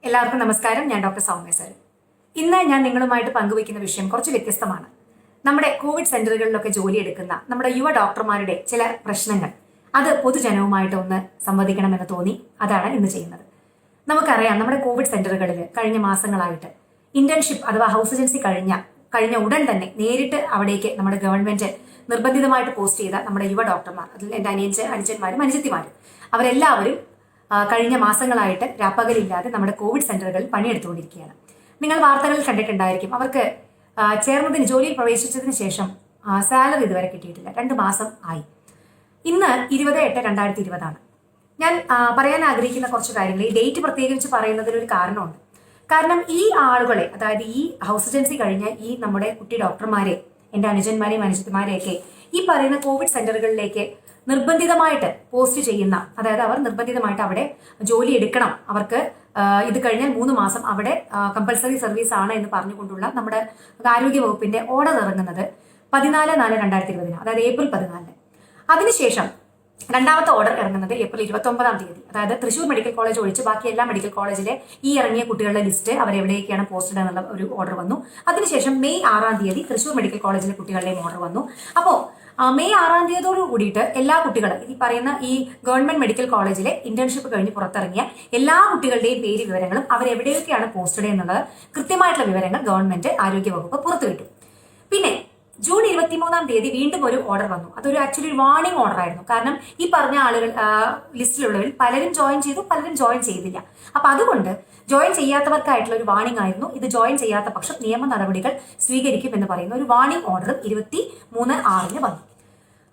എല്ലാവർക്കും നമസ്കാരം. ഞാൻ ഡോക്ടർ സൗമ്യ സർ. ഇന്ന് ഞാൻ നിങ്ങളുമായിട്ട് പങ്കുവയ്ക്കുന്ന വിഷയം കുറച്ച് വ്യത്യസ്തമാണ്. നമ്മുടെ കോവിഡ് സെന്ററുകളിലൊക്കെ ജോലിയെടുക്കുന്ന നമ്മുടെ യുവ ഡോക്ടർമാരുടെ ചില പ്രശ്നങ്ങൾ അത് പൊതുജനവുമായിട്ട് ഒന്ന് സംവദിക്കണമെന്ന് തോന്നി. അതാണ് ഇന്ന് ചെയ്യുന്നത്. നമുക്കറിയാം, നമ്മുടെ കോവിഡ് സെന്ററുകളിൽ കഴിഞ്ഞ മാസങ്ങളായിട്ട് ഇന്റേൺഷിപ്പ് അഥവാ ഹൗസ് ഏജൻസി കഴിഞ്ഞ ഉടൻ തന്നെ നേരിട്ട് അവിടേക്ക് നമ്മുടെ ഗവൺമെന്റ് നിർബന്ധിതമായിട്ട് പോസ്റ്റ് ചെയ്ത നമ്മുടെ യുവ ഡോക്ടർമാർ, അതിൽ എൻ്റെ അനുജന്മാരും അനുജത്തിമാരും അവരെല്ലാവരും കഴിഞ്ഞ മാസങ്ങളായിട്ട് രാപ്പകലില്ലാതെ നമ്മുടെ കോവിഡ് സെന്ററുകളിൽ പണിയെടുത്തുകൊണ്ടിരിക്കുകയാണ്. നിങ്ങൾ വാർത്തകളിൽ കണ്ടിട്ടുണ്ടായിരിക്കും, അവർക്ക് ചേർന്നതിന് ജോലിയിൽ പ്രവേശിച്ചതിന് ശേഷം സാലറി ഇതുവരെ കിട്ടിയിട്ടില്ല. 2 മാസം ആയി. ഇന്ന് 20/8/2020 ഞാൻ പറയാൻ ആഗ്രഹിക്കുന്ന കുറച്ച് കാര്യങ്ങൾ, ഈ ഡേറ്റ് പ്രത്യേകിച്ച് പറയുന്നതിനൊരു കാരണമുണ്ട്. കാരണം ഈ ആളുകളെ, അതായത് ഈ ഹൗസ് ഏജൻസി കഴിഞ്ഞ ഈ നമ്മുടെ കുട്ടി ഡോക്ടർമാരെ, എൻ്റെ അനുജന്മാരെയും അനുജത്തിമാരെയൊക്കെ ഈ പറയുന്ന കോവിഡ് സെന്ററുകളിലേക്ക് നിർബന്ധിതമായിട്ട് പോസ്റ്റ് ചെയ്യുന്ന, അതായത് അവർ നിർബന്ധിതമായിട്ട് അവിടെ ജോലി എടുക്കണം, അവർക്ക് ഇത് കഴിഞ്ഞാൽ 3 മാസം അവിടെ കമ്പൽസറി സർവീസ് ആണ് എന്ന് പറഞ്ഞുകൊണ്ടുള്ള നമ്മുടെ ആരോഗ്യ വകുപ്പിന്റെ ഓർഡർ ഇറങ്ങുന്നത് 14/4/2020, അതായത് ഏപ്രിൽ 14. അതിനുശേഷം രണ്ടാമത്തെ ഓർഡർ ഇറങ്ങുന്നത് ഏപ്രിൽ 29, അതായത് തൃശൂർ മെഡിക്കൽ കോളേജ് ഒഴിച്ച് ബാക്കി എല്ലാ മെഡിക്കൽ കോളേജിലെ ഈ ഇറങ്ങിയ കുട്ടികളുടെ ലിസ്റ്റ് അവരെവിടേക്കാണ് പോസ്റ്റഡ് എന്നുള്ള ഒരു ഓർഡർ വന്നു. അതിനുശേഷം മെയ് 6 തൃശൂർ മെഡിക്കൽ കോളേജിലെ കുട്ടികളുടെയും ഓർഡർ വന്നു. അപ്പോൾ മെയ് 6 കൂടിയിട്ട് എല്ലാ കുട്ടികളും, ഈ പറയുന്ന ഈ ഗവൺമെന്റ് മെഡിക്കൽ കോളേജിലെ ഇന്റേൺഷിപ്പ് കഴിഞ്ഞ് പുറത്തിറങ്ങിയ എല്ലാ കുട്ടികളുടെയും പേര് വിവരങ്ങളും അവരെവിടെയൊക്കെയാണ് പോസ്റ്റഡ് എന്നുള്ളത് കൃത്യമായിട്ടുള്ള വിവരങ്ങൾ ഗവൺമെന്റ് ആരോഗ്യ വകുപ്പ് പുറത്തുവിട്ടു. പിന്നെ ജൂൺ 23 വീണ്ടും ഒരു ഓർഡർ വന്നു. അതൊരു ആക്ച്വലി ഒരു വാർണിംഗ് ഓർഡർ ആയിരുന്നു. കാരണം ഈ പറഞ്ഞ ആളുകൾ ലിസ്റ്റിലുള്ളവരിൽ പലരും ജോയിൻ ചെയ്തു, പലരും ജോയിൻ ചെയ്തില്ല. അപ്പൊ അതുകൊണ്ട് ജോയിൻ ചെയ്യാത്തവർക്കായിട്ടുള്ള ഒരു വാർണിംഗ് ആയിരുന്നു ഇത്. ജോയിൻ ചെയ്യാത്ത പക്ഷം നിയമ നടപടികൾ സ്വീകരിക്കും എന്ന് പറയുന്ന ഒരു വാർണിംഗ് ഓർഡർ 23/6 വന്നു.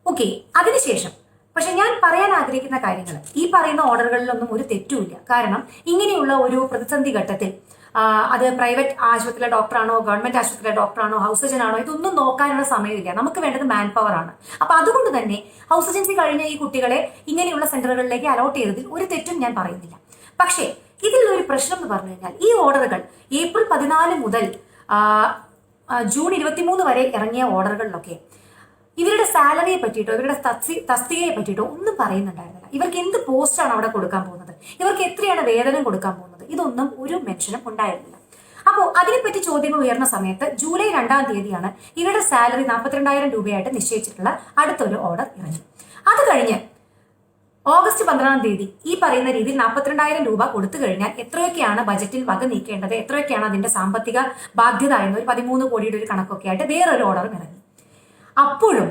ഓക്കെ, അതിനുശേഷം പക്ഷെ ഞാൻ പറയാൻ ആഗ്രഹിക്കുന്ന കാര്യങ്ങൾ, ഈ പറയുന്ന ഓർഡറുകളിലൊന്നും ഒരു തെറ്റുമില്ല. കാരണം ഇങ്ങനെയുള്ള ഒരു പ്രതിസന്ധി ഘട്ടത്തിൽ അത് പ്രൈവറ്റ് ആശുപത്രിയിലെ ഡോക്ടറാണോ, ഗവൺമെന്റ് ആശുപത്രിയിലെ ഡോക്ടറാണോ, ഹൗസ് ഏജന്റ് ആണോ, ഇതൊന്നും നോക്കാനുള്ള സമയമില്ല. നമുക്ക് വേണ്ടത് മാൻ പവർ ആണ്. അപ്പൊ അതുകൊണ്ട് തന്നെ ഹൗസ് ഏജൻസി കഴിഞ്ഞ ഈ കുട്ടികളെ ഇങ്ങനെയുള്ള സെന്ററുകളിലേക്ക് അലോട്ട് ചെയ്തതിൽ ഒരു തെറ്റും ഞാൻ പറയുന്നില്ല. പക്ഷേ ഇതിലുള്ള ഒരു പ്രശ്നം എന്ന് പറഞ്ഞു കഴിഞ്ഞാൽ, ഈ ഓർഡറുകൾ ഏപ്രിൽ 14 മുതൽ ജൂൺ 23 വരെ ഇറങ്ങിയ ഓർഡറുകളിലൊക്കെ ഇവരുടെ സാലറിയെ പറ്റിയിട്ടോ ഇവരുടെ തസ്തികയെ പറ്റിയിട്ടോ ഒന്നും പറയുന്നുണ്ടായിരുന്നില്ല. ഇവർക്ക് എന്ത് പോസ്റ്റാണ് അവിടെ കൊടുക്കാൻ പോകുന്നത്, ഇവർക്ക് എത്രയാണ് വേതനം കൊടുക്കാൻ പോകുന്നത്, ഇതൊന്നും ഒരു മെൻഷനും ഉണ്ടായിരുന്നില്ല. അപ്പോൾ അതിനെപ്പറ്റി ചോദ്യങ്ങൾ ഉയർന്ന സമയത്ത് ജൂലൈ 2 ഇവരുടെ സാലറി 42,000 രൂപയായിട്ട് നിശ്ചയിച്ചിട്ടുള്ള അടുത്തൊരു ഓർഡർ ഇറങ്ങി. അത് കഴിഞ്ഞ് ഓഗസ്റ്റ് 15 ഈ പറയുന്ന രീതിയിൽ 42,000 രൂപ കൊടുത്തു കഴിഞ്ഞാൽ എത്രയൊക്കെയാണ് ബജറ്റിൽ വക നീക്കേണ്ടത്, എത്രയൊക്കെയാണ് അതിന്റെ സാമ്പത്തിക ബാധ്യത എന്ന ഒരു 13 കോടിയുടെ ഒരു കണക്കൊക്കെ ആയിട്ട് വേറൊരു ഓർഡറും ഇറങ്ങി. അപ്പോഴും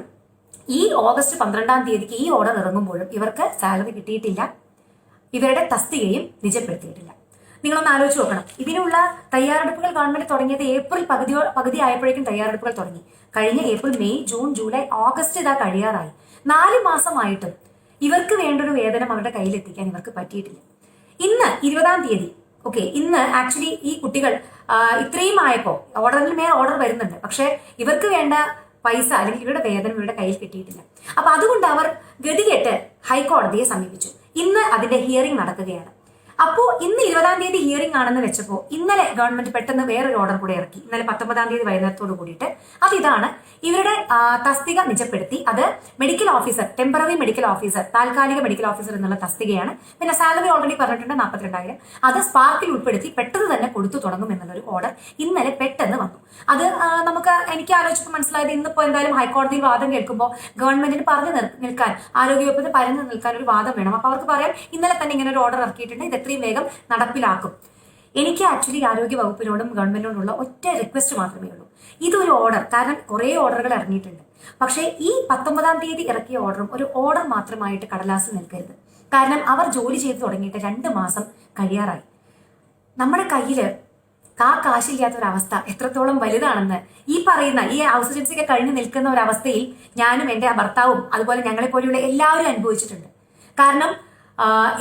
ഈ ഓഗസ്റ്റ് 12 ഈ ഓർഡർ ഇറങ്ങുമ്പോഴും ഇവർക്ക് സാലറി കിട്ടിയിട്ടില്ല, ഇവരുടെ തസ്തികയും നിജപ്പെടുത്തിയിട്ടില്ല. നിങ്ങളൊന്ന് ആലോചിച്ച് നോക്കണം. ഇതിനുള്ള തയ്യാറെടുപ്പുകൾ ഗവൺമെന്റ് തുടങ്ങിയത് ഏപ്രിൽ പകുതി ആയപ്പോഴേക്കും തയ്യാറെടുപ്പുകൾ തുടങ്ങി. കഴിഞ്ഞ April, May, June, July, August ഇതാ കഴിയാറായി. 4 മാസമായിട്ടും ഇവർക്ക് വേണ്ടൊരു വേതനം അവരുടെ കയ്യിലെത്തിക്കാൻ ഇവർക്ക് പറ്റിയിട്ടില്ല. ഇന്ന് 20 ഓക്കെ, ഇന്ന് ആക്ച്വലി ഈ കുട്ടികൾ ഇത്രയും ആയപ്പോ ഓർഡറിൽ മേൽ ഓർഡർ വരുന്നുണ്ട്, പക്ഷെ ഇവർക്ക് വേണ്ട പൈസ അല്ലെങ്കിൽ ഇവരുടെ വേതനം ഇവരുടെ കയ്യിൽ കിട്ടിയിട്ടില്ല. അപ്പൊ അതുകൊണ്ട് അവർ ഗതികെട്ട് ഹൈക്കോടതിയെ സമീപിച്ചു. ഇന്ന് അതിന്റെ ഹിയറിംഗ് നടക്കുകയാണ്. അപ്പോ ഇന്ന് 20 ഹിയറിംഗ് ആണെന്ന് വെച്ചപ്പോൾ ഇന്നലെ ഗവൺമെന്റ് പെട്ടെന്ന് വേറൊരു ഓർഡർ കൂടെ ഇറക്കി. ഇന്നലെ 19 വൈകുന്നേരത്തോട് കൂടിയിട്ട് അതിതാണ് ഇവരുടെ തസ്തിക നിജപ്പെടുത്തി. അത് medical officer, temporary medical officer, താൽക്കാലിക മെഡിക്കൽ ഓഫീസർ എന്നുള്ള തസ്തികയാണ്. പിന്നെ സാലറി ഓൾറെഡി പറഞ്ഞിട്ടുണ്ട് 42,000. അത് സ്പാർക്കിൽ ഉൾപ്പെടുത്തി പെട്ടെന്ന് തന്നെ കൊടുത്തു തുടങ്ങും എന്നുള്ളൊരു ഓർഡർ ഇന്നലെ പെട്ടെന്ന് വന്നു. അത് എനിക്ക് ആലോചിച്ചപ്പോൾ മനസ്സിലായത്, ഇന്നിപ്പോ എന്തായാലും ഹൈക്കോടതിയിൽ വാദം കേൾക്കുമ്പോൾ ഗവൺമെന്റിന് പറഞ്ഞു നിൽക്കാൻ, ആരോഗ്യവകുപ്പിന് പരന്നു നിൽക്കാൻ ഒരു വാദം വേണം. അപ്പൊ അവർക്ക് പറയാം, ഇന്നലെ തന്നെ ഇങ്ങനെ ഒരു ഓർഡർ ഇറക്കിയിട്ടുണ്ട്, ഇത് എത്രയും വേഗം നടപ്പിലാക്കും. എനിക്ക് ആക്ച്വലി ആരോഗ്യ വകുപ്പിനോടും ഗവൺമെന്റിനോടുള്ള ഒറ്റ റിക്വസ്റ്റ് മാത്രമേ ഉള്ളൂ. ഇതൊരു ഓർഡർ, കാരണം കുറെ ഓർഡറുകൾ ഇറങ്ങിയിട്ടുണ്ട്. പക്ഷേ ഈ 19 ഇറക്കിയ ഓർഡറും ഒരു ഓർഡർ മാത്രമായിട്ട് കടലാസ് നിൽക്കരുത്. കാരണം അവർ ജോലി ചെയ്ത് തുടങ്ങിയിട്ട് 2 മാസം കഴിയാറായി. നമ്മുടെ കയ്യില് കാശില്ലാത്ത ഒരവസ്ഥ എത്രത്തോളം വലുതാണെന്ന് ഈ പറയുന്ന ഈ ഹൗസ് ഏജൻസിയൊക്കെ കഴിഞ്ഞ് നിൽക്കുന്ന ഒരവസ്ഥയിൽ ഞാനും എൻ്റെ ഭർത്താവും അതുപോലെ ഞങ്ങളെ പോലെയുള്ള എല്ലാവരും അനുഭവിച്ചിട്ടുണ്ട്. കാരണം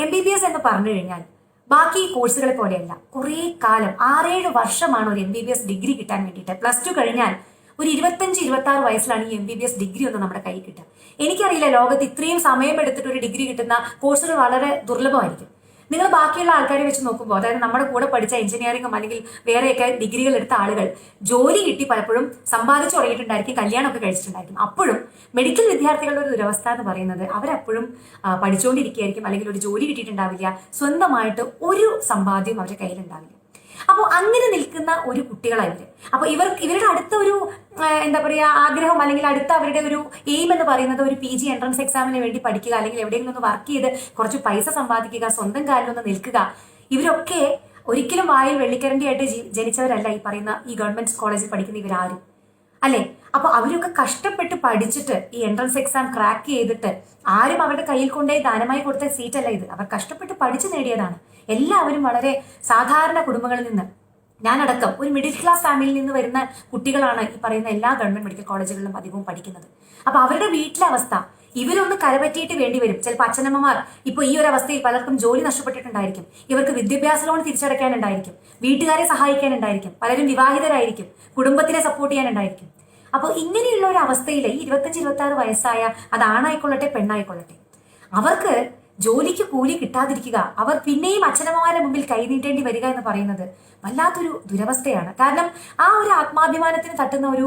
MBBS എന്ന് പറഞ്ഞു കഴിഞ്ഞാൽ ബാക്കി കോഴ്സുകളെ പോലെയല്ല. കുറേ കാലം 6-7 വർഷമാണ് ഒരു MBBS ഡിഗ്രി കിട്ടാൻ വേണ്ടിയിട്ട്. +2 കഴിഞ്ഞാൽ ഒരു 25-26 വയസ്സിലാണ് ഈ MBBS ഡിഗ്രി ഒന്ന് നമ്മുടെ കയ്യിൽ കിട്ടുക. എനിക്കറിയില്ല, ലോകത്ത് ഇത്രയും സമയമെടുത്തിട്ട് ഒരു ഡിഗ്രി കിട്ടുന്ന കോഴ്സുകൾ വളരെ ദുർലഭമായിരിക്കും. നിങ്ങൾ ബാക്കിയുള്ള ആൾക്കാരെ വെച്ച് നോക്കുമ്പോൾ, അതായത് നമ്മുടെ കൂടെ പഠിച്ച എഞ്ചിനീയറിംഗും അല്ലെങ്കിൽ വേറെയൊക്കെ ഡിഗ്രികൾ എടുത്ത ആളുകൾ ജോലി കിട്ടി പലപ്പോഴും സമ്പാദിച്ചു തുടങ്ങിയിട്ടുണ്ടായിരിക്കും, കല്യാണമൊക്കെ കഴിച്ചിട്ടുണ്ടായിരിക്കും. അപ്പോഴും മെഡിക്കൽ വിദ്യാർത്ഥികളുടെ ഒരു ദുരവസ്ഥ എന്ന് പറയുന്നത് അവരപ്പോഴും പഠിച്ചുകൊണ്ടിരിക്കുകയായിരിക്കും, അല്ലെങ്കിൽ ഒരു ജോലി കിട്ടിയിട്ടുണ്ടാവില്ല, സ്വന്തമായിട്ട് ഒരു സമ്പാദ്യം അവരുടെ കയ്യിലുണ്ടാവില്ല. അപ്പോൾ അങ്ങനെ നിൽക്കുന്ന ഒരു കുട്ടികളായിട്ട്, അപ്പോൾ ഇവരുടെ അടുത്ത ഒരു എന്താ പറയുക ആഗ്രഹം, അല്ലെങ്കിൽ അടുത്ത അവരുടെ ഒരു എയിം എന്ന് പറയുന്നത് ഒരു PG എൻട്രൻസ് എക്സാമിന് വേണ്ടി പഠിക്കുക, അല്ലെങ്കിൽ എവിടെയെങ്കിലും ഒന്ന് വർക്ക് ചെയ്ത് കുറച്ച് പൈസ സമ്പാദിക്കുക, സ്വന്തം കാലിലൊന്ന് നിൽക്കുക. ഇവരൊക്കെ ഒരിക്കലും വായിൽ വെള്ളിക്കരണ്ടിയായിട്ട് ജനിച്ചവരല്ല ഈ പറയുന്ന ഈ ഗവൺമെന്റ് കോളേജിൽ പഠിക്കുന്ന ഇവരാരും, അല്ലെ? അപ്പൊ അവരൊക്കെ കഷ്ടപ്പെട്ട് പഠിച്ചിട്ട് ഈ എൻട്രൻസ് എക്സാം ക്രാക്ക് ചെയ്തിട്ട് ആരും അവരുടെ കയ്യിൽ കൊണ്ടേ ദാനമായി കൊടുത്ത സീറ്റല്ല ഇത്. അവർ കഷ്ടപ്പെട്ട് പഠിച്ചു നേടിയതാണ്. എല്ലാവരും വളരെ സാധാരണ കുടുംബങ്ങളിൽ നിന്ന്, ഞാനടക്കം ഒരു മിഡിൽ ക്ലാസ് ഫാമിലിയിൽ നിന്ന് വരുന്ന കുട്ടികളാണ് ഈ പറയുന്ന എല്ലാ ഗവൺമെന്റ് മെഡിക്കൽ കോളേജുകളിലും അധികവും പഠിക്കുന്നത്. അപ്പൊ അവരുടെ വീട്ടിലെ അവസ്ഥ ഇവരൊന്ന് കരപറ്റിയിട്ട് വേണ്ടി വരും. ചിലപ്പോൾ അച്ഛനമ്മമാർ ഇപ്പോൾ ഈ ഒരു അവസ്ഥയിൽ പലർക്കും ജോലി നഷ്ടപ്പെട്ടിട്ടുണ്ടായിരിക്കും, ഇവർക്ക് വിദ്യാഭ്യാസ ലോൺ തിരിച്ചടയ്ക്കാനുണ്ടായിരിക്കും, വീട്ടുകാരെ സഹായിക്കാനുണ്ടായിരിക്കും, പലരും വിവാഹിതരായിരിക്കും, കുടുംബത്തിനെ സപ്പോർട്ട് ചെയ്യാനുണ്ടായിരിക്കും. അപ്പോൾ ഇങ്ങനെയുള്ള ഒരു അവസ്ഥയിൽ ഈ 25-26 വയസ്സായ അത് ആണായിക്കൊള്ളട്ടെ പെണ്ണായിക്കൊള്ളട്ടെ, അവർക്ക് ജോലിക്ക് കൂലി കിട്ടാതിരിക്കുക, അവർ പിന്നെയും അച്ഛനമ്മമാരുടെ മുമ്പിൽ കൈനീട്ടേണ്ടി വരിക എന്ന് പറയുന്നത് വല്ലാത്തൊരു ദുരവസ്ഥയാണ്. കാരണം ആ ഒരു ആത്മാഭിമാനത്തിന് തട്ടുന്ന ഒരു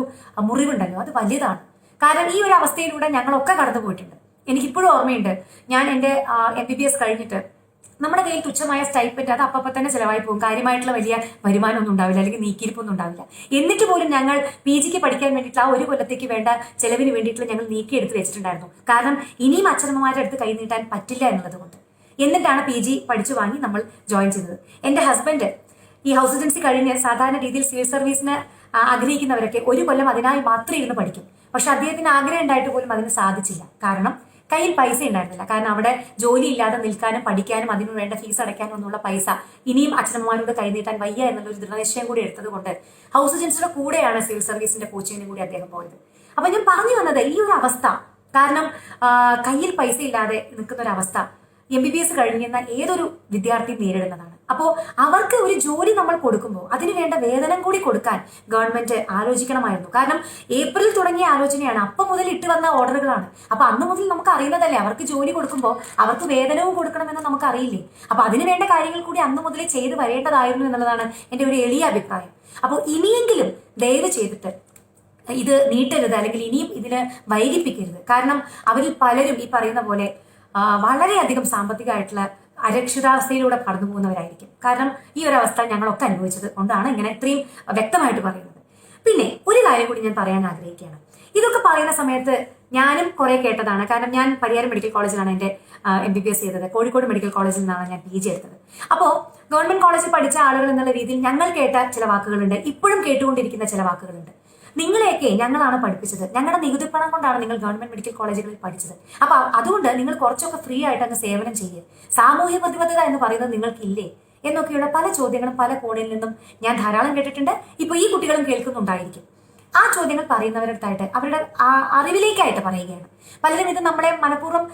മുറിവുണ്ടല്ലോ, അത് വലിയതാണ്. കാരണം ഈ ഒരു അവസ്ഥയിലൂടെ ഞങ്ങളൊക്കെ കടന്നു പോയിട്ടുണ്ട്. എനിക്കിപ്പോഴും ഓർമ്മയുണ്ട്, ഞാൻ എൻ്റെ MBBS കഴിഞ്ഞിട്ട് നമ്മുടെ കയ്യിൽ തുച്ഛമായ സ്റ്റൈപ്പൻറ്റ് അത് അപ്പം തന്നെ ചിലവായി പോകും, കാര്യമായിട്ടുള്ള വലിയ വരുമാനമൊന്നും ഉണ്ടാവില്ല, അല്ലെങ്കിൽ നീക്കിയിരിപ്പൊന്നും ഉണ്ടാവില്ല. എന്നിട്ട് പോലും ഞങ്ങൾ PG പഠിക്കാൻ വേണ്ടിയിട്ട് ആ ഒരു കൊല്ലത്തേക്ക് വേണ്ട ചെലവിന് വേണ്ടിയിട്ടുള്ള ഞങ്ങൾ നീക്കിയെടുത്ത് വെച്ചിട്ടുണ്ടായിരുന്നു. കാരണം ഇനിയും അച്ഛനമ്മമാരുടെ അടുത്ത് കൈ നീട്ടാൻ പറ്റില്ല എന്നുള്ളത് കൊണ്ട്. എന്നിട്ടാണ് PG പഠിച്ചു വാങ്ങി നമ്മൾ ജോയിൻ ചെയ്തത്. എൻ്റെ ഹസ്ബൻഡ് ഈ ഹൗസ് ഏജൻസി കഴിഞ്ഞ് സാധാരണ രീതിയിൽ സിവിൽ സർവീസിന് ആഗ്രഹിക്കുന്നവരൊക്കെ ഒരു കൊല്ലം അതിനായി മാത്രം ഇരുന്ന് പഠിക്കും. പക്ഷെ അദ്ദേഹത്തിന് ആഗ്രഹം ഉണ്ടായിട്ട് പോലും അതിന് സാധിച്ചില്ല. കാരണം കയ്യിൽ പൈസ ഉണ്ടായിരുന്നില്ല. കാരണം അവിടെ ജോലി ഇല്ലാതെ നിൽക്കാനും പഠിക്കാനും അതിനു വേണ്ട ഫീസ് അടയ്ക്കാനും ഒന്നുള്ള പൈസ ഇനിയും അച്ഛനമ്മമാരോട് കൈനീട്ടാൻ വയ്യ എന്നുള്ള ഒരു ദൃഢനിശ്ചയം കൂടി എടുത്തത് കൊണ്ട് ഹൗസ് ഏജൻസിയുടെ കൂടെയാണ് സിവിൽ സർവീസിന്റെ കോച്ചിങ്ങിനും കൂടി അദ്ദേഹം പോയത്. അപ്പൊ ഞാൻ പറഞ്ഞു വന്നത് ഈ ഒരു അവസ്ഥ, കാരണം കയ്യിൽ പൈസ ഇല്ലാതെ നിൽക്കുന്ന ഒരു അവസ്ഥ MBBS കഴിഞ്ഞുന്ന ഏതൊരു വിദ്യാർത്ഥിയും നേരിടുന്നതാണ്. അപ്പോൾ അവർക്ക് ഒരു ജോലി നമ്മൾ കൊടുക്കുമ്പോൾ അതിന് വേണ്ട വേതനം കൂടി കൊടുക്കാൻ ഗവൺമെന്റ് ആലോചിക്കണമായിരുന്നു. കാരണം ഏപ്രിൽ തുടങ്ങിയ ആലോചനയാണ്, അപ്പം മുതൽ ഇട്ട് വന്ന ഓർഡറുകളാണ്. അപ്പൊ അന്ന് മുതൽ നമുക്ക് അറിയുന്നതല്ലേ, അവർക്ക് ജോലി കൊടുക്കുമ്പോൾ അവർക്ക് വേതനവും കൊടുക്കണമെന്ന് നമുക്ക് അറിയില്ലേ. അപ്പൊ അതിന് വേണ്ട കാര്യങ്ങൾ കൂടി അന്ന് മുതലേ ചെയ്ത് വരേണ്ടതായിരുന്നു എന്നുള്ളതാണ് എൻ്റെ ഒരു എളിയ അഭിപ്രായം. അപ്പോൾ ഇനിയെങ്കിലും ദയവ് ചെയ്തിട്ട് ഇത് നീട്ടരുത്, അല്ലെങ്കിൽ ഇനിയും ഇതിന് വൈകിപ്പിക്കരുത്. കാരണം അവരിൽ പലരും ഈ പറയുന്ന പോലെ വളരെയധികം സാമ്പത്തികമായിട്ടുള്ള അരക്ഷിതാവസ്ഥയിലൂടെ കടന്നു പോകുന്നവരായിരിക്കും. കാരണം ഈ ഒരു അവസ്ഥ ഞങ്ങളൊക്കെ അനുഭവിച്ചത് കൊണ്ടാണ് ഇങ്ങനെ ഇത്രയും വ്യക്തമായിട്ട് പറയുന്നത്. പിന്നെ ഒരു കാര്യം കൂടി ഞാൻ പറയാൻ ആഗ്രഹിക്കുകയാണ്. ഇതൊക്കെ പറയുന്ന സമയത്ത് ഞാനും കുറെ കേട്ടതാണ്. കാരണം ഞാൻ പരിയാരം മെഡിക്കൽ കോളേജിലാണ് എൻ്റെ MBBS ചെയ്തത്. കോഴിക്കോട് മെഡിക്കൽ കോളേജിൽ നിന്നാണ് ഞാൻ PG എടുത്തത്. അപ്പോൾ ഗവൺമെന്റ് കോളേജിൽ പഠിച്ച ആളുകൾ എന്നുള്ള രീതിയിൽ ഞങ്ങൾ കേട്ട ചില വാക്കുകളുണ്ട്, ഇപ്പോഴും കേട്ടുകൊണ്ടിരിക്കുന്ന ചില വാക്കുകളുണ്ട്. നിങ്ങളെയൊക്കെ ഞങ്ങളാണ് പഠിപ്പിച്ചത്, ഞങ്ങളുടെ നികുതിപ്പണം കൊണ്ടാണ് നിങ്ങൾ ഗവൺമെന്റ് മെഡിക്കൽ കോളേജുകളിൽ പഠിച്ചത്. അപ്പൊ അതുകൊണ്ട് നിങ്ങൾ കുറച്ചൊക്കെ ഫ്രീ ആയിട്ട് അങ്ങ് സേവനം ചെയ്യുക, സാമൂഹ്യ പ്രതിബദ്ധത എന്ന് പറയുന്നത് നിങ്ങൾക്കില്ലേ എന്നൊക്കെയുള്ള പല ചോദ്യങ്ങളും പല കോണിൽ നിന്നും ഞാൻ ധാരാളം കേട്ടിട്ടുണ്ട്. ഇപ്പൊ ഈ കുട്ടികളും കേൾക്കുന്നുണ്ടായിരിക്കും. ആ ചോദ്യങ്ങൾ പറയുന്നവരടുത്തായിട്ട് അവരുടെ അറിവിലേക്കായിട്ട് പറയുകയാണ്. പലരും ഇത് നമ്മളെ മനഃപൂർവ്വം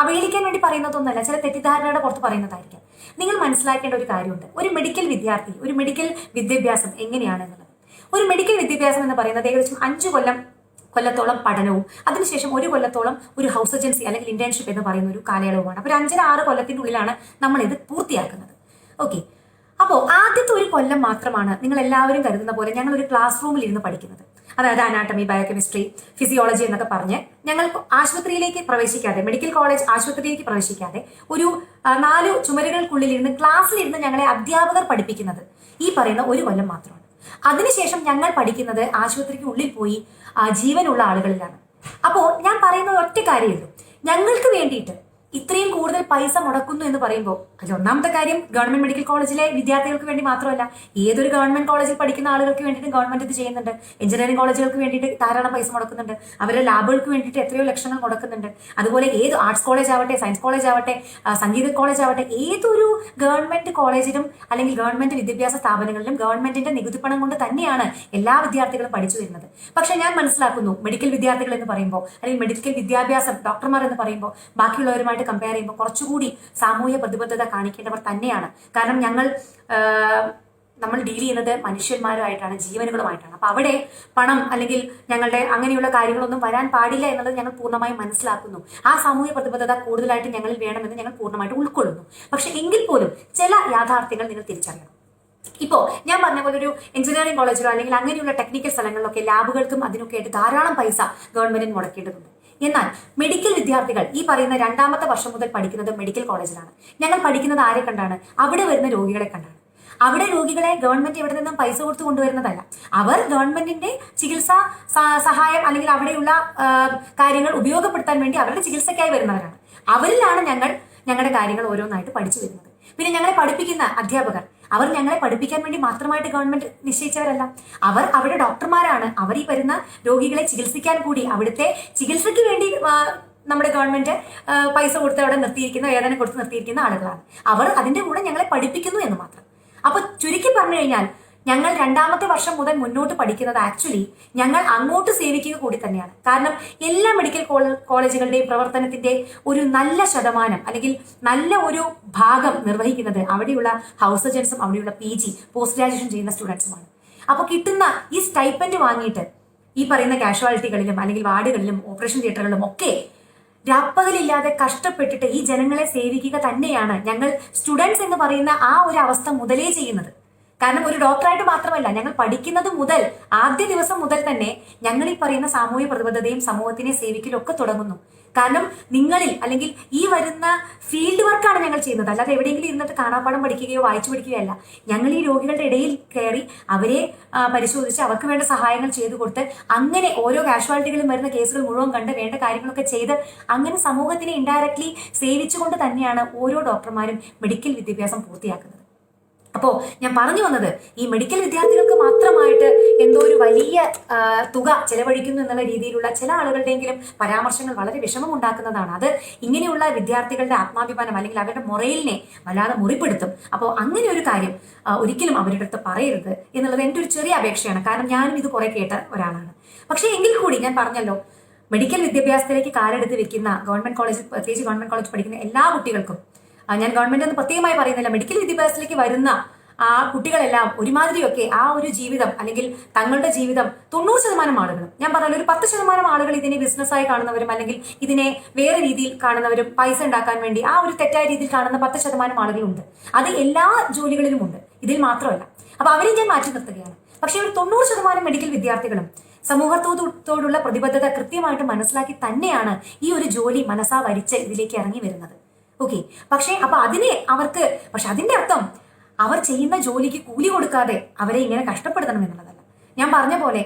അവഹേളിക്കാൻ വേണ്ടി പറയുന്നതൊന്നുമല്ല, ചില തെറ്റിദ്ധാരണയുടെ പുറത്ത് പറയുന്നതായിരിക്കാം. നിങ്ങൾ മനസ്സിലാക്കേണ്ട ഒരു കാര്യമുണ്ട്, ഒരു മെഡിക്കൽ വിദ്യാർത്ഥി, ഒരു മെഡിക്കൽ വിദ്യാഭ്യാസം എങ്ങനെയാണെന്നുള്ളത്. ഒരു മെഡിക്കൽ വിദ്യാഭ്യാസം എന്ന് പറയുന്നത് ഏകദേശം 5 കൊല്ലത്തോളം പഠനവും അതിനുശേഷം 1 കൊല്ലത്തോളം ഒരു ഹൗസ് ഏജൻസി അല്ലെങ്കിൽ ഇന്റേൺഷിപ്പ് എന്ന് പറയുന്ന ഒരു കാലയളവുമാണ്. അപ്പോൾ 5-6 കൊല്ലത്തിൻ്റെ ഉള്ളിലാണ് നമ്മൾ ഇത് പൂർത്തിയാക്കുന്നത്. ഓക്കെ, അപ്പോൾ ആദ്യത്തെ 1 കൊല്ലം മാത്രമാണ് നിങ്ങൾ എല്ലാവരും കരുതുന്ന പോലെ ഞങ്ങൾ ഒരു ക്ലാസ് റൂമിൽ ഇരുന്ന് പഠിക്കുന്നത്. അതായത് അനാട്ടമി, ബയോകെമിസ്ട്രി, ഫിസിയോളജി എന്നൊക്കെ പറഞ്ഞ് ഞങ്ങൾ ആശുപത്രിയിലേക്ക് പ്രവേശിക്കാതെ, മെഡിക്കൽ കോളേജ് ആശുപത്രിയിലേക്ക് പ്രവേശിക്കാതെ ഒരു 4 ചുമരുകൾക്കുള്ളിലിരുന്ന് ക്ലാസ്സിലിരുന്ന് ഞങ്ങളെ അധ്യാപകർ പഠിപ്പിക്കുന്നത് ഈ പറയുന്ന 1 കൊല്ലം മാത്രമാണ്. അതിനുശേഷം ഞങ്ങൾ പഠിക്കുന്നത് ആശുപത്രിക്ക് ഉള്ളിൽ പോയി ജീവനുള്ള ആളുകളിലാണ്. അപ്പോൾ ഞാൻ പറയുന്നത് ഒറ്റ കാര്യമുള്ളൂ, ഞങ്ങൾക്ക് വേണ്ടിയിട്ട് ഇത്രയും കൂടുതൽ പൈസ മുടക്കുന്നു എന്ന് പറയുമ്പോൾ അതിൽ ഒന്നാമത്തെ കാര്യം ഗവൺമെന്റ് മെഡിക്കൽ കോളേജിലെ വിദ്യാർത്ഥികൾക്ക് വേണ്ടി മാത്രമല്ല, ഏതൊരു ഗവൺമെന്റ് കോളേജിൽ പഠിക്കുന്ന ആളുകൾക്ക് വേണ്ടിയിട്ട് ഗവൺമെന്റ് ഇത് ചെയ്യുന്നുണ്ട്. എഞ്ചിനീയറിംഗ് കോളേജുകൾക്ക് വേണ്ടിയിട്ട് ധാരാളം പൈസ മുടക്കുന്നുണ്ട്, അവരുടെ ലാബുകൾക്ക് വേണ്ടിയിട്ട് എത്രയോ ലക്ഷങ്ങൾ മുടക്കുന്നുണ്ട്. അതുപോലെ ഏത് ആർട്സ് കോളേജ് ആവട്ടെ, സയൻസ് കോളേജ് ആവട്ടെ, സംഗീത കോളേജ് ആവട്ടെ, ഏതൊരു ഗവൺമെന്റ് കോളേജിലും അല്ലെങ്കിൽ ഗവൺമെന്റ് വിദ്യാഭ്യാസ സ്ഥാപനങ്ങളിലും ഗവൺമെന്റിന്റെ നികുതിപ്പണം കൊണ്ട് തന്നെയാണ് എല്ലാ വിദ്യാർത്ഥികളും പഠിച്ചു വരുന്നത്. പക്ഷെ ഞാൻ മനസ്സിലാക്കുന്നു, മെഡിക്കൽ വിദ്യാർത്ഥികൾ എന്ന് പറയുമ്പോൾ അല്ലെങ്കിൽ മെഡിക്കൽ വിദ്യാഭ്യാസം ഡോക്ടർമാർ എന്ന് പറയുമ്പോൾ ബാക്കിയുള്ളവരുമായിട്ട് കമ്പയർ ചെയ്യുമ്പോൾ കുറച്ചുകൂടി സാമൂഹ്യ പ്രതിബദ്ധത കാണിക്കേണ്ടവർ തന്നെയാണ്. കാരണം ഞങ്ങൾ നമ്മൾ ഡീൽ ചെയ്യുന്നത് മനുഷ്യന്മാരുമായിട്ടാണ്, ജീവനുകളുമായിട്ടാണ്. അപ്പൊ അവിടെ പണം അല്ലെങ്കിൽ ഞങ്ങളുടെ അങ്ങനെയുള്ള കാര്യങ്ങളൊന്നും വരാൻ പാടില്ല എന്നുള്ളത് ഞങ്ങൾ പൂർണ്ണമായും മനസ്സിലാക്കുന്നു. ആ സാമൂഹ്യ പ്രതിബദ്ധത കൂടുതലായിട്ട് ഞങ്ങളിൽ വേണമെന്ന് ഞങ്ങൾ പൂർണ്ണമായിട്ട് ഉൾക്കൊള്ളുന്നു. പക്ഷെ എങ്കിൽ പോലും ചില യാഥാർത്ഥ്യങ്ങൾ നിങ്ങൾ തിരിച്ചറിയണം. ഇപ്പോൾ ഞാൻ പറഞ്ഞ പോലെ ഒരു എഞ്ചിനീയറിംഗ് കോളേജിലോ അല്ലെങ്കിൽ അങ്ങനെയുള്ള ടെക്നിക്കൽ സ്ഥലങ്ങളിലൊക്കെ ലാബുകൾക്കും അതിനൊക്കെ ആയിട്ട് ധാരാളം പൈസ ഗവൺമെന്റിന് മുടക്കേണ്ടതുണ്ട്. എന്നാൽ മെഡിക്കൽ വിദ്യാർത്ഥികൾ ഈ പറയുന്ന 2ാമത്തെ വർഷം മുതൽ പഠിക്കുന്നത് മെഡിക്കൽ കോളേജിലാണ്. ഞങ്ങൾ പഠിക്കുന്നത് ആരെ കണ്ടാണ്? അവിടെ വരുന്ന രോഗികളെ കണ്ടാണ്. അവിടെ രോഗികളെ ഗവൺമെന്റ് എവിടെ നിന്നും പൈസ കൊടുത്ത് കൊണ്ടുവരുന്നതല്ല. അവർ ഗവൺമെന്റിന്റെ ചികിത്സാ സഹായം അല്ലെങ്കിൽ അവിടെയുള്ള കാര്യങ്ങൾ ഉപയോഗപ്പെടുത്താൻ വേണ്ടി അവരുടെ ചികിത്സയ്ക്കായി വരുന്നവരാണ്. അവരിലാണ് ഞങ്ങളുടെ കാര്യങ്ങൾ ഓരോന്നായിട്ട് പഠിച്ചു വരുന്നത്. പിന്നെ ഞങ്ങളെ പഠിപ്പിക്കുന്ന അധ്യാപകർ, അവർ ഞങ്ങളെ പഠിപ്പിക്കാൻ വേണ്ടി മാത്രമായിട്ട് ഗവൺമെന്റ് നിശ്ചയിച്ചവരല്ല. അവർ അവിടെ ഡോക്ടർമാരാണ്. അവർ ഈ വരുന്ന രോഗികളെ ചികിത്സിക്കാൻ കൂടി അവിടുത്തെ ചികിത്സയ്ക്ക് വേണ്ടി നമ്മുടെ ഗവൺമെന്റ് പൈസ കൊടുത്ത് അവിടെ നിർത്തിയിരിക്കുന്ന, വേതനം കൊടുത്ത് നിർത്തിയിരിക്കുന്ന ആളുകളാണ്. അവർ അതിന്റെ കൂടെ ഞങ്ങളെ പഠിപ്പിക്കുന്നു എന്ന് മാത്രം. അപ്പൊ ചുരുക്കി പറഞ്ഞു കഴിഞ്ഞാൽ ഞങ്ങൾ 2ാമത്തെ വർഷം മുതൽ മുന്നോട്ട് പഠിക്കുന്നത് ആക്ച്വലി ഞങ്ങൾ അങ്ങോട്ട് സേവിക്കുക കൂടി തന്നെയാണ്. കാരണം എല്ലാ മെഡിക്കൽ കോളേജുകളുടെയും പ്രവർത്തനത്തിന്റെ ഒരു നല്ല ശതമാനം അല്ലെങ്കിൽ നല്ല ഒരു ഭാഗം നിർവഹിക്കുന്നത് അവിടെയുള്ള ഹൗസ് സർജൻസും അവിടെയുള്ള PG പോസ്റ്റ് ഗ്രാജുവേഷൻ ചെയ്യുന്ന സ്റ്റുഡൻസുമാണ്. അപ്പോൾ കിട്ടുന്ന ഈ സ്റ്റൈപ്പൻഡ് വാങ്ങിയിട്ട് ഈ പറയുന്ന കാഷ്വാലിറ്റികളിലും അല്ലെങ്കിൽ വാർഡുകളിലും ഓപ്പറേഷൻ തിയേറ്ററുകളിലും ഒക്കെ രാപ്പകലില്ലാതെ കഷ്ടപ്പെട്ടിട്ട് ഈ ജനങ്ങളെ സേവിക്കുക തന്നെയാണ് ഞങ്ങൾ സ്റ്റുഡൻസ് എന്ന് പറയുന്ന ആ ഒരു അവസ്ഥ മുതലേ ചെയ്യുന്നത്. കാരണം ഒരു ഡോക്ടറായിട്ട് മാത്രമല്ല, ഞങ്ങൾ പഠിക്കുന്നത് മുതൽ ആദ്യ ദിവസം മുതൽ തന്നെ ഞങ്ങൾ ഈ പറയുന്ന സാമൂഹ്യ പ്രതിബദ്ധതയും സമൂഹത്തിനെ സേവിക്കലും ഒക്കെ തുടങ്ങുന്നു. കാരണം നിങ്ങളിൽ അല്ലെങ്കിൽ ഈ വരുന്ന ഫീൽഡ് വർക്കാണ് ഞങ്ങൾ ചെയ്യുന്നത്. അല്ലാതെ എവിടെയെങ്കിലും ഇരുന്നിട്ട് കാണാപ്പാഠം പഠിക്കുകയോ വായിച്ചു പഠിക്കുകയോ അല്ല. ഞങ്ങൾ ഈ രോഗികളുടെ ഇടയിൽ കയറി അവരെ പരിശോധിച്ച് അവർക്ക് വേണ്ട സഹായങ്ങൾ ചെയ്തു കൊടുത്ത് അങ്ങനെ ഓരോ കാഷ്വാലിറ്റികളും വരുന്ന കേസുകൾ മുഴുവൻ കണ്ട് വേണ്ട കാര്യങ്ങളൊക്കെ ചെയ്ത് അങ്ങനെ സമൂഹത്തിനെ ഇൻഡയറക്ട്ലി സേവിച്ചുകൊണ്ട് തന്നെയാണ് ഓരോ ഡോക്ടർമാരും മെഡിക്കൽ വിദ്യാഭ്യാസം പൂർത്തിയാക്കുന്നത്. അപ്പോ ഞാൻ പറഞ്ഞു വന്നത്, ഈ മെഡിക്കൽ വിദ്യാർത്ഥികൾക്ക് മാത്രമായിട്ട് എന്തോ ഒരു വലിയ തുക ചെലവഴിക്കുന്നു എന്നുള്ള രീതിയിലുള്ള ചില ആളുകളുടെയെങ്കിലും പരാമർശങ്ങൾ വളരെ വിഷമമുണ്ടാക്കുന്നതാണ്. അത് ഇങ്ങനെയുള്ള വിദ്യാർത്ഥികളുടെ ആത്മാഭിമാനം അല്ലെങ്കിൽ അവരുടെ മൊറയിലിനെ വല്ലാതെ മുറിപ്പെടുത്തും. അപ്പോൾ അങ്ങനെ ഒരു കാര്യം ഒരിക്കലും അവരുടെ അടുത്ത് പറയരുത് എന്നുള്ളത് എൻ്റെ ഒരു ചെറിയ അപേക്ഷയാണ്. കാരണം ഞാനും ഇത് കുറെ കേട്ട ഒരാളാണ്. പക്ഷേ എങ്കിൽ കൂടി ഞാൻ പറഞ്ഞല്ലോ, മെഡിക്കൽ വിദ്യാഭ്യാസത്തിലേക്ക് കാലെടുത്ത് വെക്കുന്ന ഗവൺമെന്റ് കോളേജിൽ, പ്രത്യേകിച്ച് ഗവൺമെന്റ് കോളേജ് പഠിക്കുന്ന എല്ലാ കുട്ടികൾക്കും, ഞാൻ ഗവൺമെന്റ് എന്ന് പ്രത്യേകമായി പറയുന്നില്ല, മെഡിക്കൽ വിദ്യാഭ്യാസത്തിലേക്ക് വരുന്ന ആ കുട്ടികളെല്ലാം ഒരുമാതിരിയൊക്കെ ആ ഒരു ജീവിതം അല്ലെങ്കിൽ തങ്ങളുടെ ജീവിതം 90% ആളുകളും, ഞാൻ പറഞ്ഞാൽ ഒരു 10% ആളുകൾ ഇതിനെ ബിസിനസ്സായി കാണുന്നവരും അല്ലെങ്കിൽ ഇതിനെ വേറെ രീതിയിൽ കാണുന്നവരും, പൈസ ഉണ്ടാക്കാൻ വേണ്ടി ആ ഒരു തെറ്റായ രീതിയിൽ കാണുന്ന 10% ആളുകളുണ്ട്. അത് എല്ലാ ജോലികളിലും ഉണ്ട്, ഇതിൽ മാത്രമല്ല. അപ്പൊ അവരെ ഞാൻ മാറ്റി നിർത്തുകയാണ്. പക്ഷെ ഒരു 90% മെഡിക്കൽ വിദ്യാർത്ഥികളും സമൂഹത്തോടുള്ള പ്രതിബദ്ധത കൃത്യമായിട്ട് മനസ്സിലാക്കി തന്നെയാണ് ഈ ഒരു ജോലി മനസ്സാ വരിച്ച് ഇതിലേക്ക് ഇറങ്ങി വരുന്നത്. ഓക്കെ, അപ്പൊ അതിന്റെ അർത്ഥം അവർ ചെയ്യുന്ന ജോലിക്ക് കൂലി കൊടുക്കാതെ അവരെ ഇങ്ങനെ കഷ്ടപ്പെടുത്തണം എന്നുള്ളതല്ല. ഞാൻ പറഞ്ഞ പോലെ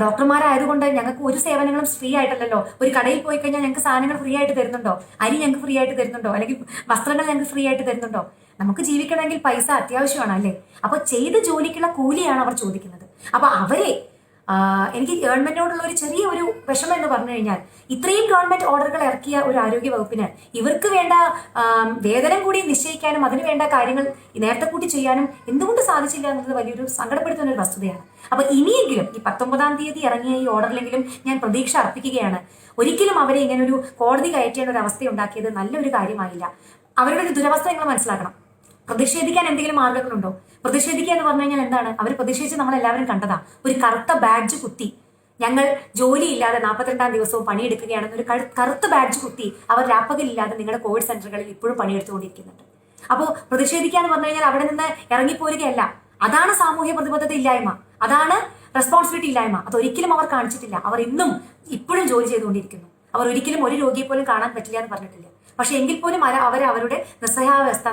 ഡോക്ടർമാരായതുകൊണ്ട് ഞങ്ങൾക്ക് ഒരു സേവനങ്ങളും ഫ്രീ ആയിട്ടല്ലല്ലോ. ഒരു കടയിൽ പോയി കഴിഞ്ഞാൽ ഞങ്ങൾക്ക് സാധനങ്ങൾ ഫ്രീ ആയിട്ട് തരുന്നുണ്ടോ? അരി ഞങ്ങൾക്ക് ഫ്രീ ആയിട്ട് തരുന്നുണ്ടോ? അല്ലെങ്കിൽ വസ്ത്രങ്ങൾ ഞങ്ങൾക്ക് ഫ്രീ ആയിട്ട് തരുന്നുണ്ടോ? നമുക്ക് ജീവിക്കണമെങ്കിൽ പൈസ അത്യാവശ്യമാണ് അല്ലേ? അപ്പൊ ചെയ്ത ജോലിക്കുള്ള കൂലിയാണ് അവർ ചോദിക്കുന്നത്. അപ്പൊ അവരെ എനിക്ക് ഗവൺമെന്റിനോടുള്ള ഒരു ചെറിയ ഒരു വിഷമം എന്ന് പറഞ്ഞു കഴിഞ്ഞാൽ, ഇത്രയും ഗവൺമെന്റ് ഓർഡറുകൾ ഇറക്കിയ ഒരു ആരോഗ്യ വകുപ്പിന് ഇവർക്ക് വേണ്ട വേതനം കൂടി നിശ്ചയിക്കാനും അതിന് വേണ്ട കാര്യങ്ങൾ നേരത്തെ കൂട്ടി ചെയ്യാനും എന്തുകൊണ്ട് സാധിച്ചില്ല എന്നുള്ളത് വലിയൊരു സങ്കടപ്പെടുത്തുന്ന ഒരു വസ്തുതയാണ്. അപ്പൊ ഇനിയെങ്കിലും ഈ 19-ാം തീയതി ഇറങ്ങിയ ഈ ഓർഡറിലെങ്കിലും ഞാൻ പ്രതീക്ഷ അർപ്പിക്കുകയാണ്. ഒരിക്കലും അവരെ ഇങ്ങനെ ഒരു കോടതി കയറ്റേണ്ട ഒരു അവസ്ഥ ഉണ്ടാക്കിയത് നല്ലൊരു കാര്യമായില്ല. അവരുടെ ഒരു ദുരവസ്ഥ നിങ്ങൾ മനസ്സിലാക്കണം. പ്രതിഷേധിക്കാൻ എന്തെങ്കിലും മാർഗങ്ങളുണ്ടോ? പ്രതിഷേധിക്കുക എന്ന് പറഞ്ഞു കഴിഞ്ഞാൽ എന്താണ്? അവർ പ്രതിഷേധിച്ച് നമ്മളെല്ലാവരും കണ്ടതാ. ഒരു കറുത്ത ബാഡ്ജ് കുത്തി ഞങ്ങൾ ജോലിയില്ലാതെ 42-ാം ദിവസവും പണിയെടുക്കുകയാണെന്ന് ഒരു കറുത്ത ബാഡ്ജ് കുത്തി അവർ രാപ്പകലില്ലാതെ നിങ്ങളുടെ കോവിഡ് സെന്ററുകളിൽ ഇപ്പോഴും പണിയെടുത്തുകൊണ്ടിരിക്കുന്നുണ്ട്. അപ്പോൾ പ്രതിഷേധിക്കുക എന്ന് പറഞ്ഞു കഴിഞ്ഞാൽ അവിടെ നിന്ന് ഇറങ്ങിപ്പോരുകയല്ല. അതാണ് സാമൂഹ്യ പ്രതിബദ്ധത ഇല്ലായ്മ, അതാണ് റെസ്പോൺസിബിലിറ്റി ഇല്ലായ്മ. അതൊരിക്കലും അവർ കാണിച്ചിട്ടില്ല. അവർ ഇന്നും ഇപ്പോഴും ജോലി ചെയ്തുകൊണ്ടിരിക്കുന്നു. അവർ ഒരിക്കലും ഒരു രോഗിയെ പോലും കാണാൻ പറ്റില്ല എന്ന് പറഞ്ഞിട്ടില്ല. പക്ഷെ എങ്കിൽ പോലും അവരുടെ നിസ്സഹായാവസ്ഥ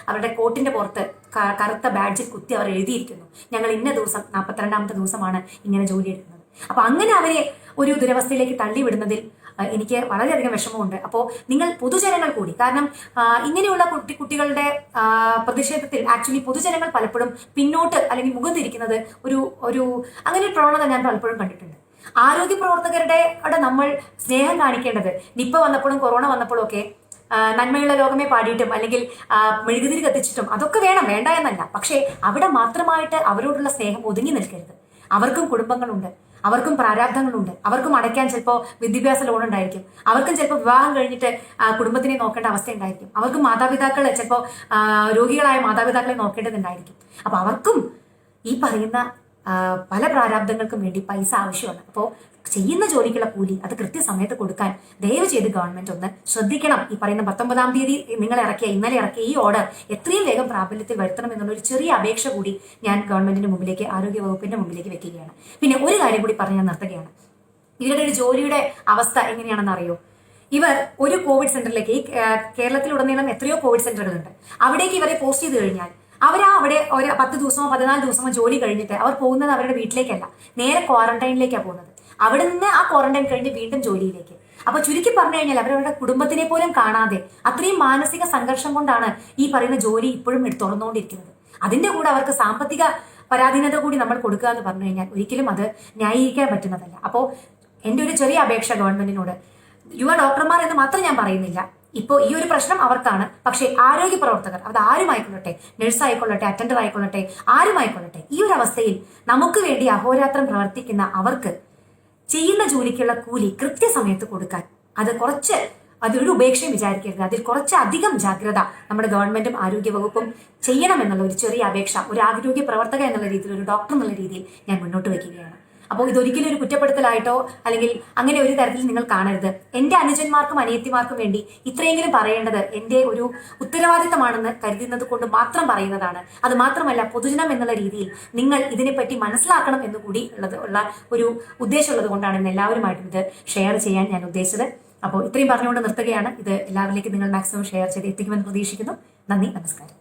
അവരുടെ കോട്ടിന്റെ പുറത്ത് കറുത്ത ബാഡ്ജിൽ കുത്തി അവർ എഴുതിയിരിക്കുന്നു, ഞങ്ങൾ ഇന്ന ദിവസം 42-ാമത്തെ ദിവസമാണ് ഇങ്ങനെ ജോലി എടുക്കുന്നത്. അപ്പൊ അങ്ങനെ അവരെ ഒരു ദുരവസ്ഥയിലേക്ക് തള്ളിവിടുന്നതിൽ എനിക്ക് വളരെയധികം വിഷമമുണ്ട്. അപ്പോൾ നിങ്ങൾ പൊതുജനങ്ങൾ കൂടി, കാരണം ഇങ്ങനെയുള്ള കുട്ടികളുടെ പ്രതിഷേധത്തിൽ ആക്ച്വലി പൊതുജനങ്ങൾ പലപ്പോഴും പിന്നോട്ട് അല്ലെങ്കിൽ മുഖം തിരിക്കുന്നത് ഒരു അങ്ങനെ ഒരു പ്രവണത ഞാൻ പലപ്പോഴും കണ്ടിട്ടുണ്ട്. ആരോഗ്യ പ്രവർത്തകരുടെ നമ്മൾ സ്നേഹം കാണിക്കേണ്ടത് നിപ്പ വന്നപ്പോഴും കൊറോണ വന്നപ്പോഴും ഒക്കെ നന്മയുള്ള ലോകമേ പാടിയിട്ടും അല്ലെങ്കിൽ മെഴുകുതിരി കത്തിച്ചിട്ടും അതൊക്കെ വേണ്ട എന്നല്ല. പക്ഷേ അവിടെ മാത്രമായിട്ട് അവരോടുള്ള സ്നേഹം ഒതുങ്ങി നിൽക്കരുത്. അവർക്കും കുടുംബങ്ങളുണ്ട്, അവർക്കും പ്രാരാബ്ധങ്ങളുണ്ട്, അവർക്കും അടയ്ക്കാൻ ചിലപ്പോൾ വിദ്യാഭ്യാസ ലോൺ ഉണ്ടായിരിക്കും, അവർക്കും ചിലപ്പോൾ വിവാഹം കഴിഞ്ഞിട്ട് കുടുംബത്തിനെ നോക്കേണ്ട അവസ്ഥ ഉണ്ടായിരിക്കും, അവർക്കും മാതാപിതാക്കൾ ചിലപ്പോൾ രോഗികളായ മാതാപിതാക്കളെ നോക്കേണ്ടതുണ്ടായിരിക്കും. അപ്പൊ അവർക്കും ഈ പറയുന്ന പല പ്രാരാബ്ദങ്ങൾക്കും വേണ്ടി പൈസ ആവശ്യമാണ്. അപ്പോൾ ചെയ്യുന്ന ജോലിക്കുള്ള കൂലി അത് കൃത്യസമയത്ത് കൊടുക്കാൻ ദയവ് ചെയ്ത് ഗവൺമെന്റ് ഒന്ന് ശ്രദ്ധിക്കണം. ഈ പറയുന്ന 19-ാം തീയതി ഇന്നലെ ഇറക്കിയ ഈ ഓർഡർ എത്രയും വേഗം പ്രാബല്യത്തിൽ വരുത്തണം എന്നുള്ള ഒരു ചെറിയ അപേക്ഷ കൂടി ഞാൻ ഗവൺമെന്റിന്റെ മുമ്പിലേക്ക്, ആരോഗ്യ വകുപ്പിന്റെ മുമ്പിലേക്ക് വെക്കുകയാണ്. പിന്നെ ഒരു കാര്യം കൂടി പറഞ്ഞ് ഞാൻ നിർത്തുകയാണ്. ഇവരുടെ ഒരു ജോലിയുടെ അവസ്ഥ എങ്ങനെയാണെന്ന് അറിയോ? ഇവർ ഒരു കോവിഡ് സെന്ററിലേക്ക്, ഈ കേരളത്തിലുടനീളം എത്രയോ കോവിഡ് സെന്ററുകളുണ്ട്, അവിടേക്ക് ഇവരെ പോസ്റ്റ് ചെയ്ത് കഴിഞ്ഞാൽ അവിടെ ഒരു 10 ദിവസമോ 14 ദിവസമോ ജോലി കഴിഞ്ഞിട്ട് അവർ പോകുന്നത് അവരുടെ വീട്ടിലേക്കല്ല, നേരെ ക്വാറന്റൈനിലേക്കാണ് പോകുന്നത്. അവിടെ നിന്ന് ആ ക്വാറന്റൈൻ കഴിഞ്ഞ് വീണ്ടും ജോലിയിലേക്ക്. അപ്പൊ ചുരുക്കി പറഞ്ഞു കഴിഞ്ഞാൽ അവരവരുടെ കുടുംബത്തിനെ പോലും കാണാതെ അത്രയും മാനസിക സംഘർഷം കൊണ്ടാണ് ഈ പറയുന്ന ജോലി ഇപ്പോഴും തുറന്നുകൊണ്ടിരിക്കുന്നത്. അതിന്റെ കൂടെ അവർക്ക് സാമ്പത്തിക പരാധീനത കൂടി നമ്മൾ കൊടുക്കുക എന്ന് പറഞ്ഞു കഴിഞ്ഞാൽ ഒരിക്കലും അത് ന്യായീകരിക്കാൻ പറ്റുന്നതല്ല. അപ്പോൾ എൻ്റെ ഒരു ചെറിയ അപേക്ഷ ഗവൺമെന്റിനോട്, യുവ ഡോക്ടർമാർ എന്ന് മാത്രം ഞാൻ പറയുന്നില്ല, ഇപ്പോൾ ഈ ഒരു പ്രശ്നം അവർക്കാണ്, പക്ഷേ ആരോഗ്യ പ്രവർത്തകർ, അത് ആരുമായിക്കൊള്ളട്ടെ, നഴ്സ് ആയിക്കൊള്ളട്ടെ, അറ്റൻഡർ ആയിക്കൊള്ളട്ടെ, ആരുമായിക്കൊള്ളട്ടെ, ഈ ഒരു അവസ്ഥയിൽ നമുക്ക് വേണ്ടി അഹോരാത്രം പ്രവർത്തിക്കുന്ന അവർക്ക് ചെയ്യുന്ന ജോലിക്കുള്ള കൂലി കൃത്യസമയത്ത് കൊടുക്കാൻ അതൊരു ഉപേക്ഷയും വിചാരിക്കരുത്. അതിൽ കുറച്ചധികം ജാഗ്രത നമ്മുടെ ഗവൺമെന്റും ആരോഗ്യ വകുപ്പും ചെയ്യണമെന്നുള്ള ഒരു ചെറിയ അപേക്ഷ ഒരു ആരോഗ്യ പ്രവർത്തക എന്നുള്ള രീതിയിൽ, ഒരു ഡോക്ടർ എന്നുള്ള രീതിയിൽ ഞാൻ മുന്നോട്ട് വയ്ക്കുകയാണ്. അപ്പോൾ ഇതൊരിക്കലും ഒരു കുറ്റപ്പെടുത്തലായിട്ടോ അല്ലെങ്കിൽ അങ്ങനെ ഒരു തരത്തിൽ നിങ്ങൾ കാണരുത്. എൻ്റെ അനുജന്മാർക്കും അനിയത്തിമാർക്കും വേണ്ടി ഇത്രയെങ്കിലും പറയേണ്ടത് എൻ്റെ ഒരു ഉത്തരവാദിത്തമാണെന്ന് കരുതുന്നത് കൊണ്ട് മാത്രം പറയുന്നതാണ്. അത് മാത്രമല്ല, പൊതുജനം എന്നുള്ള രീതിയിൽ നിങ്ങൾ ഇതിനെപ്പറ്റി മനസ്സിലാക്കണം എന്നുകൂടി ഉള്ള ഒരു ഉദ്ദേശമുള്ളത് കൊണ്ടാണ് ഇന്ന് എല്ലാവരുമായിട്ടും ഇത് ഷെയർ ചെയ്യാൻ ഞാൻ ഉദ്ദേശിച്ചത്. അപ്പോൾ ഇത്രയും പറഞ്ഞുകൊണ്ട് നിർത്തുകയാണ്. ഇത് എല്ലാവരിലേക്കും നിങ്ങൾ മാക്സിമം ഷെയർ ചെയ്ത് എത്തിക്കുമെന്ന് പ്രതീക്ഷിക്കുന്നു. നന്ദി, നമസ്കാരം.